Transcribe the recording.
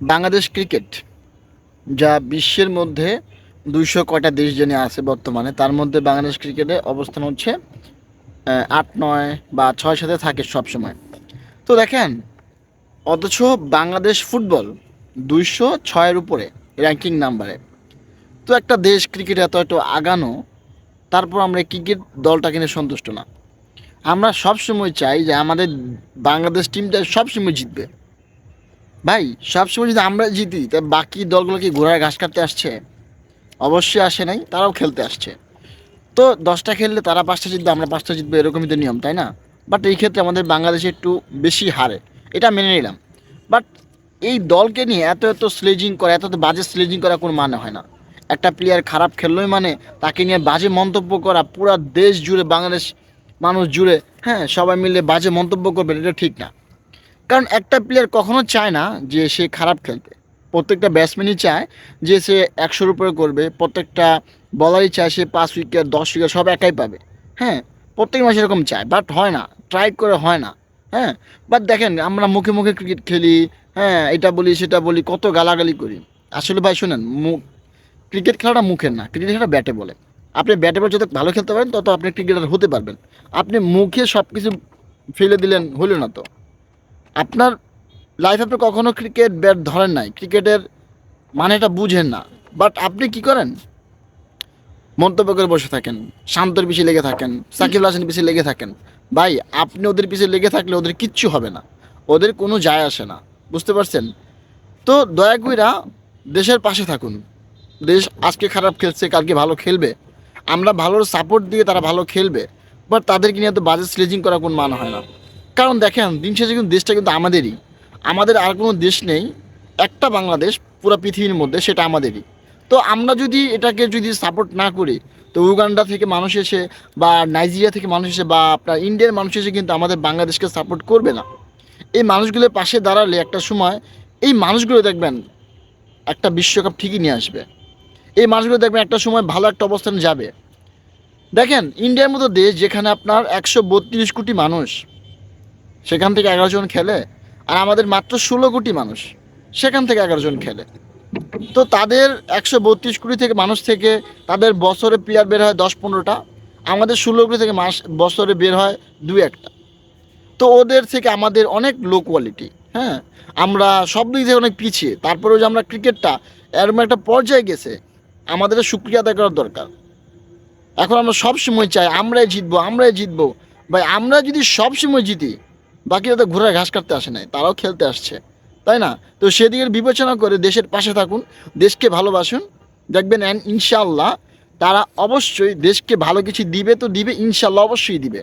Bangladesh cricket যা বিশ্বের মধ্যে 200 কয়টা দেশ জেনে আছে বর্তমানে, তার মধ্যে বাংলাদেশ ক্রিকেটে অবস্থান হচ্ছে 8, 9 বা 6 সাথে থাকে সবসময়। তো দেখেন, অথচ বাংলাদেশ ফুটবল 206-এর উপরে র্যাঙ্কিং নাম্বারে। তো একটা দেশ ক্রিকেট এত এত আগানো, তারপর আমরা ক্রিকেট দলটাকে নিয়ে সন্তুষ্ট না। আমরা সবসময় চাই যে আমাদের বাংলাদেশ টিমটা সবসময় জিতবে। ভাই, সবসময় যদি আমরা জিতি, তা বাকি দলগুলো কি ঘোড়ার ঘাস কাটতে আসছে? অবশ্যই আসে নাই, তারাও খেলতে আসছে। তো 10টা খেললে তারা 5টা জিতবে, আমরা 5টা জিতবে, এরকমই তো নিয়ম, তাই না? বাট এই ক্ষেত্রে আমাদের বাংলাদেশে একটু বেশি হারে, এটা মেনে নিলাম। বাট এই দলকে নিয়ে এত এত স্লেজিং করা, এত এত বাজে স্লেজিং করা কোনো মানে হয় না। একটা প্লেয়ার খারাপ খেললোই মানে তাকে নিয়ে বাজে মন্তব্য করা, পুরা দেশ জুড়ে, বাংলাদেশ মানুষ জুড়ে, হ্যাঁ, সবাই মিলে বাজে মন্তব্য করবে, এটা ঠিক না। কারণ একটা প্লেয়ার কখনো চায় না যে সে খারাপ খেলতে। প্রত্যেকটা ব্যাটসম্যানই চায় যে সে 100-র উপরে করবে। প্রত্যেকটা বলারই চায় সে 5 উইকেট 10 উইকেট সব একাই পাবে। হ্যাঁ, প্রত্যেক মাসে এরকম চায়, বাট হয় না, ট্রাই করে হয় না। হ্যাঁ, বাট দেখেন, আমরা মুখে মুখে ক্রিকেট খেলি, হ্যাঁ, এটা বলি সেটা বলি, কত গালাগালি করি। আসলে ভাই শুনেন, ক্রিকেট খেলাটা মুখের না, ক্রিকেট খেলাটা ব্যাটে বলে। আপনি ব্যাটে বল যত ভালো খেলতে পারেন, তত আপনি ক্রিকেটার হতে পারবেন। আপনি মুখে সব কিছু ফেলে দিলেন, হলো না তো। আপনার লাইফে আপনি কখনো ক্রিকেট ব্যাট ধরেন নাই, ক্রিকেটের মানেটা বুঝেন না, বাট আপনি কি করেন? মন্তব্য করে বসে থাকেন, শান্তর পিছিয়ে লেগে থাকেন, সাকিব আল হাসানের পিছিয়ে লেগে থাকেন। ভাই, আপনি ওদের পিছিয়ে লেগে থাকলে ওদের কিচ্ছু হবে না, ওদের কোনো যায় আসে না। বুঝতে পারছেন? তো দয়া কইরা দেশের পাশে থাকুন। দেশ আজকে খারাপ খেলছে, কালকে ভালো খেলবে। আমরা ভালোর সাপোর্ট দিয়ে তারা ভালো খেলবে, বাট তাদেরকে নিয়ে এত বাজে স্লেজিং করা কোন মানে হয় না। কারণ দেখেন, দিন শেষে কিন্তু দেশটা কিন্তু আমাদেরই। আমাদের আর কোনো দেশ নেই, একটা বাংলাদেশ পুরো পৃথিবীর মধ্যে, সেটা আমাদেরই। তো আমরা যদি এটাকে যদি সাপোর্ট না করি, তো উগান্ডা থেকে মানুষ এসে, বা নাইজেরিয়া থেকে মানুষ এসে, বা আপনার ইন্ডিয়ার মানুষ এসে কিন্তু আমাদের বাংলাদেশকে সাপোর্ট করবে না। এই মানুষগুলোর পাশে দাঁড়ালে একটা সময় এই মানুষগুলো দেখবেন একটা বিশ্বকাপ ঠিকই নিয়ে আসবে। এই মানুষগুলো দেখবেন একটা সময় ভালো একটা অবস্থানে যাবে। দেখেন, ইন্ডিয়ার মতো দেশ যেখানে আপনার 132 কোটি মানুষ, সেখান থেকে 11 জন খেলে। আর আমাদের মাত্র 16 কোটি মানুষ, সেখান থেকে 11 জন খেলে। তো তাদের 132 কোটি থেকে মানুষ থেকে তাদের বছরে প্লেয়ার বের হয় 10-15টা। আমাদের 16 কোটি থেকে বছরে বের হয় 2-1টা। তো ওদের থেকে আমাদের অনেক লো কোয়ালিটি। হ্যাঁ, আমরা সব দিক থেকে অনেক পিছিয়ে। তারপরেও যে আমরা ক্রিকেটটা এরকম একটা পর্যায়ে গেছে, আমাদের শুক্রিয়া আদায় করার দরকার। এখন আমরা সব সময় চাই আমরাই জিতবো, আমরাই জিতবো। ভাই, আমরা যদি সব সময় জিতি, বাকিরা তো ঘোড়ায় ঘাস কাটতে আসে নাই, তারাও খেলতে আসছে, তাই না? তো সেদিকের বিবেচনা করে দেশের পাশে থাকুন, দেশকে ভালোবাসুন। দেখবেন ইনশাআল্লাহ তারা অবশ্যই দেশকে ভালো কিছু দিবে, তো দিবে, ইনশাআল্লাহ অবশ্যই দিবে।